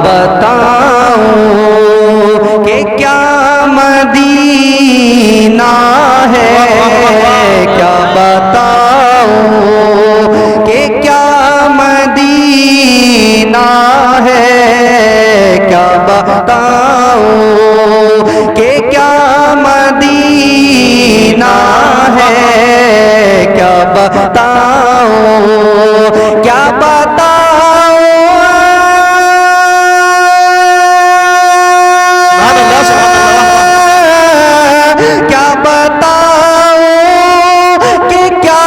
بتاؤں کہ کیا مدینہ ہے، کیا بتاؤں کہ کیا مدینہ ہے، کیا بتاؤں کہ کیا مدینہ ہے، کیا بتاؤں، کیا بتاؤں، کیا بتاؤں کہ کیا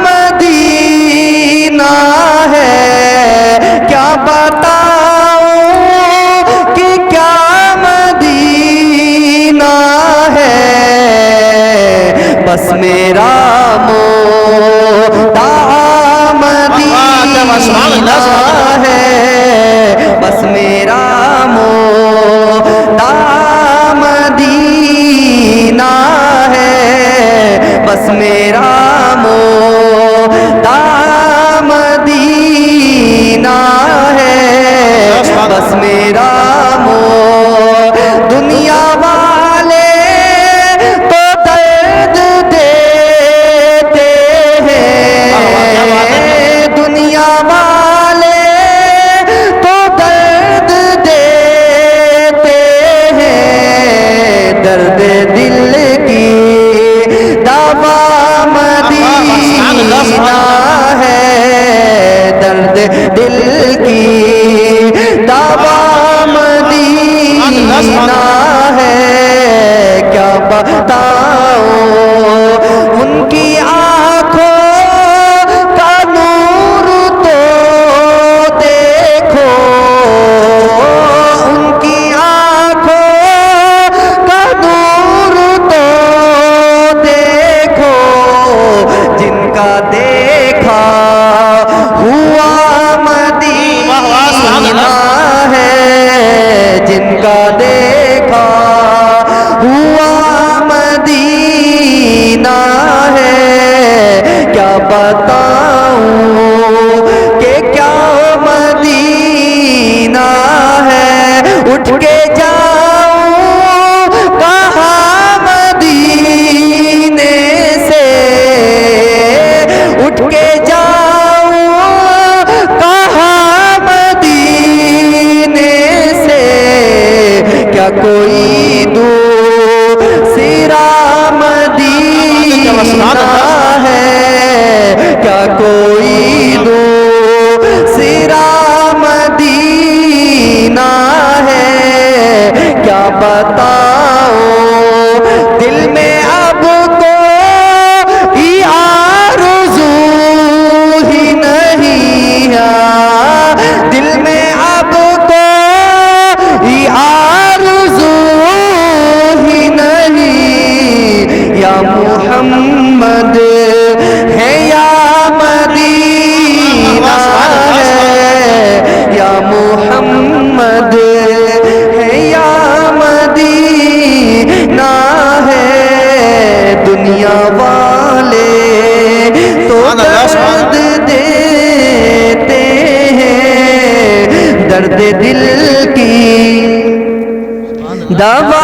مدینہ ہے، کیا بتاؤں کہ کیا مدینہ ہے، بس میرا مدعا مدینہ ہے، بس میرا مدعا مدینہ ہے، بس میرا مدعا مدینہ ہے، بس میرا دنیا والے تو درد دیتے ہیں، دنیا والے تو درد دیتے ہیں، درد دل کی دوا مدینہ ہے، درد دل کی دوا مدینہ ہے، کیا بتاؤں ان کی آنکھوں کا نور تو دیکھو، ان کی آنکھوں کا نور تو دیکھو، جن کا دیکھا ہوا مدینہ ہے، جن کا دیکھا ہوا مدینہ ہے، کیا بتاؤں کہ کیا مدینہ ہے، اٹھ کے جاؤں کہاں مدینے سے، اٹھ کے جاؤں کہاں مدینے سے، کیا کوئی دوسرا مدینہ ہے، کیا کوئی دوسرا مدینہ ہے، کیا بتاؤں دل میں اب کوئی آرزو ہی نہیں ہے، دل میں اب کوئی آرزو ہی نہیں، یا محمد ہے یا مدینہ ہے، یا محمد ہے یا مدینہ ہے، دنیا والے تو درد دیتے ہیں، درد دل کی دوا